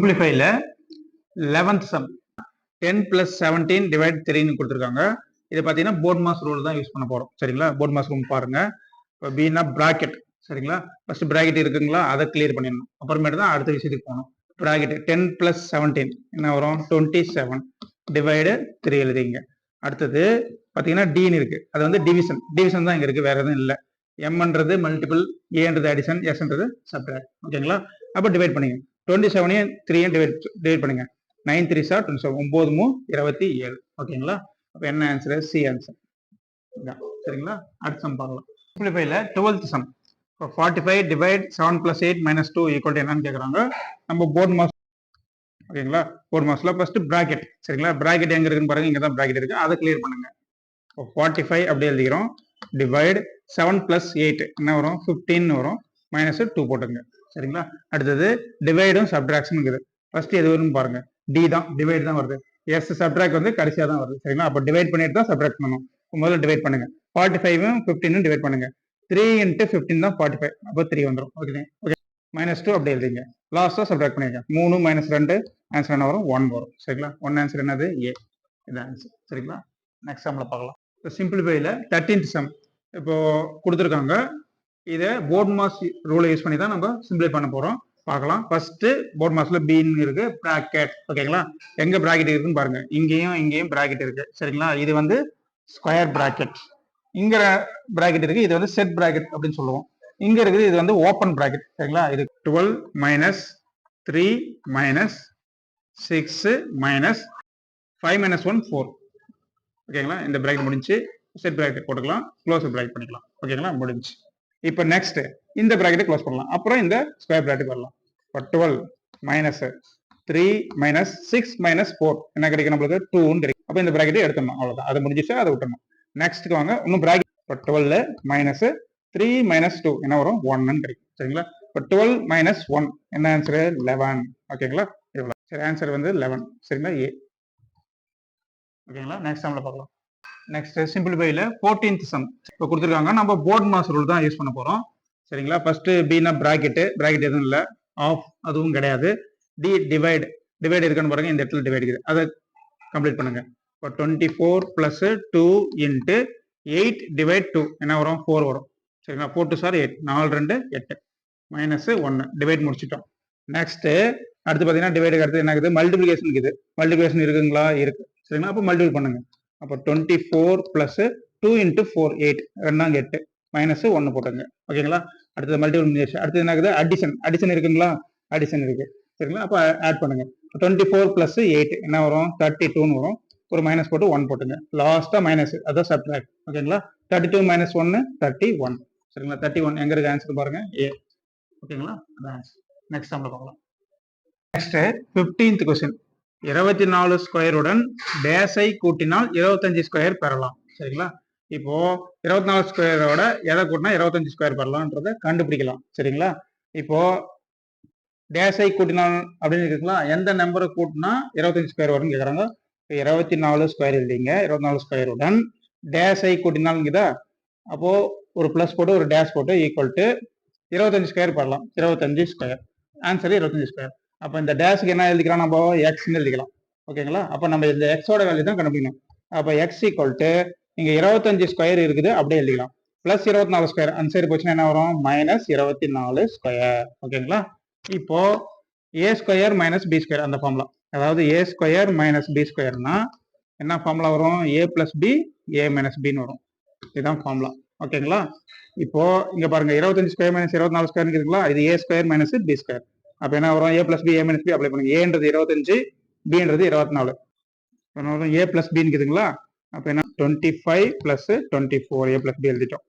சிம்பிளிஃபைல 11th some 10 + 17 divide 3 கொடுத்துருக்காங்க. இது பார்த்தீங்கன்னா போர்ட் மாஸ் ரூல் தான் யூஸ் பண்ண போறோம். சரிங்களா? போர்ட் மாஸ் ரூல் பாருங்க. இப்போ பீனா பிராக்கெட். சரிங்களா? ஃபர்ஸ்ட் பிராக்கெட் இருக்குங்களா, அதை கிளியர் பண்ணிடணும். அப்புறமேட்டு தான் அடுத்த விஷயத்துக்கு போகணும். பிராக்கெட் 10 + 17 என்ன வரும்? 27 டிவைடு 3 எழுதிங்க. அடுத்தது பார்த்தீங்கன்னா டின்னு இருக்கு. அது வந்து டிவிஷன். டிவிஷன் தான் இங்க இருக்கு, வேற எதுவும் இல்லை. எம்ன்றது மல்டிபிள், ஏன்றது அடிஷன், எஸ்ன்றது சப்ட்ராக்ட். ஓகேங்களா? அப்போ டிவைட் பண்ணுங்க. 27 3 டிவைட் பண்ணுங்க. 9 3 சார் 27, 9 3 27. ஓகேங்களா? அப்போ என்ன ஆன்சர்? C answer. சரிங்களா? அடுத்த சம் பார்க்கலாம். சிம்பிளிஃபைல 12th சம். இப்போ 45 டிவைட் 7 + 8 - 2 ஈக்குவல் டு என்னன்னு கேட்குறாங்க. நம்ம போர்ட் மாஸ். ஓகேங்களா? போர்ட் மாஸ்ல ஃபர்ஸ்ட் பிராக்கெட். சரிங்களா? பிராக்கெட் எங்க இருக்குன்னு பாருங்க. இங்க தான் பிராக்கெட் இருக்கு, அதை கிளியர் பண்ணுங்க. இப்போ 45 அப்படியே எழுதிக்கிறோம். டிவைட் 7 + 8 என்ன வரும்? 15 வரும். -2 போட்டுங்க. சரிங்களா? அடுத்தது டிவைடும் சப்ட்ராக்ஷன் இருக்குது. ஃபர்ஸ்ட் எது வரும்னு பாருங்க. டி தான், டிவைட் தான் வருது. எஸ் சப்ட்ராக்ட் வந்து கடைசியா தான் வருது. சரிங்களா? அப்போ டிவைட் பண்ணிட்டு தான் சப்ட்ராக்ட் பண்ணணும். முதல்ல டிவைட் பண்ணுங்க. 45 15 டிவைட் பண்ணுங்க. 3 × 15 தான் 45. அப்போ 3 வந்துடும். Okay okay. -2 அப்படியே எழுதிங்க. லாஸ்டா சப்ட்ராக்ட் பண்ணிருக்கேன். 3 - 2 ஆன்சர் என்ன வரும்? 1 வரும். சரிங்களா? 1 ஆன்சர் என்னது? ஏ. இது ஆன்சர். சரிங்களா? நெக்ஸ்ட் சம்ல பார்க்கலாம். இப்போ சிம்பிளிஃபைல 13th சம் இப்போ கொடுத்துருக்காங்க. இதை போர்ட் மாஸ் ரூலை யூஸ் பண்ணி தான் நம்ம சிம்பிளை பண்ண போறோம். பார்க்கலாம். ஃபர்ஸ்ட் போர்ட் மாஸ்ல பீன்னு இருக்கு, பிராக்கெட். ஓகேங்களா? எங்க பிராக்கெட் இருக்குன்னு பாருங்க. இங்கேயும் பிராக்கெட் இருக்கு. சரிங்களா? இது வந்து ஸ்கொயர் பிராக்கெட். இங்க பிராக்கெட் இருக்கு, இது வந்து செட் பிராக்கெட் அப்படின்னு சொல்லுவோம். இங்க இருக்குது, இது வந்து ஓப்பன் பிராக்கெட். சரிங்களா? இது 12 - 3 - 6 - 5 - 1 4. ஓகேங்களா? இந்த பிராக்கெட் முடிஞ்சு. செட் பிராக்கெட் போட்டுக்கலாம், க்ளோஸ் பிராக்கெட் பண்ணிக்கலாம். ஓகேங்களா? முடிஞ்சு. இப்போ நெக்ஸ்ட் இந்த பிராக்கெட்டை க்ளோஸ் பண்ணலாம். அப்புறம் இந்த ஸ்கொயர் பிராக்கெட் வரலாம். இப்போ 12 - 3 - 6 - 4 என்ன கிடைக்கும்? நம்மளுக்கு 2 கிடைக்கும். அப்போ இந்த பிராக்கெட்டை எடுத்துடணும். அவ்வளவுதான். அது முடிஞ்சிச்சு, அதை விட்டுணும். நெக்ஸ்ட்க்கு வாங்க. இன்னும் பிராக்கெட். இப்போ 12 - 3 - 2 என்ன வரும்? 1 கிடைக்கும். சரிங்களா? இப்போ 12 - 1 என்ன ஆன்சர்? 11. ஓகேங்களா? இவ்வளவு. சரி, ஆன்சர் வந்து 11. சரிங்களா? ஏ. ஓகேங்களா? நெக்ஸ்ட் சம்ல பார்க்கலாம். நெக்ஸ்ட் சிம்பிளிஃபைல 14th சம் இப்போ கொடுத்துருக்காங்க. நம்ம போர்ட் மாஸ் ரூல் தான் யூஸ் பண்ண போறோம். சரிங்களா? ஃபர்ஸ்ட் பீனா பிராக்கெட் எதுவும் இல்லை, ஆஃப் அதுவும் கிடையாது. டி டிவைட் இருக்கான்னு பாருங்க. இந்த இடத்துல டிவைட் இருக்குது, அதை கம்ப்ளீட் பண்ணுங்க. இப்போ 24 + 2 × 8 டிவைட் 2 என்ன வரும்? 4 வரும். சரிங்களா? 4 2 சார் 8, 4 2 8 -1 டிவைட் முடிச்சிட்டோம். நெக்ஸ்ட் அடுத்து பார்த்தீங்கன்னா டிவைடுக்கு அடுத்து என்ன இருக்குது? மல்டிபிளிகேஷன் இருக்குது. மல்டிபிளிகேஷன் இருக்குங்களா? இருக்கு. சரிங்களா? அப்போ மல்டிபிள் பண்ணுங்க. அப்போ 24 + 2 × 4 8 2 8 -1 போட்டுங்க. ஓகேங்களா? அடுத்தது மல்டிபிள். அடுத்தது என்ன இருக்குது? அடிஷன் இருக்குங்களா? அடிஷன் இருக்கு. சரிங்களா? அப்போ ஆட் பண்ணுங்க. 24 + 8 என்ன வரும்? 32 வரும். ஒரு மைனஸ் போட்டு 1 போட்டுங்க. லாஸ்டா மைனஸ், அதான் சப்ட்ராக்ட். ஓகேங்களா? 32 - 1 31. சரிங்களா? 31 எங்க இருக்கு? ஆன்சர் பாருங்க. ஏ. ஓகேங்களா? அதான் ஆன்சர். நெக்ஸ்ட் சம்ல பார்க்கலாம். Next 15th question. 24 ஸ்கொயருடன் டேஷை கூட்டினால் 25 ஸ்கொயர் பெறலாம். சரிங்களா? இப்போ 24 ஸ்கொயரோட எதை கூட்டினா 25 ஸ்கொயர் பெறலாம்ன்றத கண்டுபிடிக்கலாம். சரிங்களா? இப்போ டேஷை கூட்டினால் அப்படின்னு இருக்குங்களா? எந்த நம்பரை கூட்டினா 25 ஸ்கொயர் வரும்னு கேட்குறாங்க. 24 ஸ்கொயர் இல்லைங்க. 24 ஸ்கொயருடன் டேஷை கூட்டினால்ங்குதா? அப்போ ஒரு பிளஸ் போட்டு ஒரு டேஷ் போட்டு ஈக்குவல் டு 25 ஸ்கொயர் பெறலாம். 25 ஸ்கொயர். Answer 25 square. அப்போ இந்த டேஷுக்கு என்ன எழுதிக்கலாம்? நம்ம எக்ஸ்ன்னு எழுதிக்கலாம். ஓகேங்களா? அப்போ நம்ம இந்த எக்ஸோட வேல்யூ தான் கண்டுபிடிக்கணும். அப்போ எக்ஸ் ஈக்குவல் டு இங்க 25 ஸ்கொயர் இருக்குது, அப்படியே எழுதிக்கலாம். பிளஸ் 24 ஸ்கொயர் அந்த சைடு போச்சுன்னா என்ன வரும்? -24 ஸ்கொயர். ஓகேங்களா? இப்போ ஏ ஸ்கொயர் - பி ஸ்கொயர் அந்த ஃபார்முலா. அதாவது ஏ ஸ்கொயர் - பி ஸ்கொயர்னா என்ன ஃபார்முலா வரும்? a + b a - bன்னு வரும். இதுதான் ஃபார்முலா. ஓகேங்களா? இப்போ இங்க பாருங்க, 25 ஸ்கொயர் - 24 ஸ்கொயர் இருக்குங்களா? இது ஏ ஸ்கொயர் - பி ஸ்கொயர். அப்ப என்ன வரும்? a + b a - b apply பண்ணுங்க. ஏன்றது 25, bன்றது 24. a + b இருக்குதுங்களா? அப்ப என்ன? 25 + 24 a + b எழுதிட்டோம்.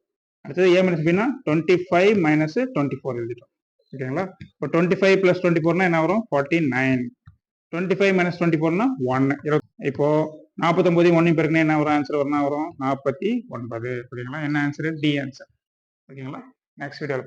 அடுத்தது a - b னா 25 - 24 எழுதிட்டோம். ஓகேங்களா? இப்போ 25 + 24 என்ன வரும்? 49. 25 - 24 1. இப்போ 49 1 பெருக்குனா என்ன வரும்? ஆன்சர் வரும் 49. ஓகேங்களா? என்ன ஆன்சர்? D answer. ஓகேங்களா? நெக்ஸ்ட் வீடியோல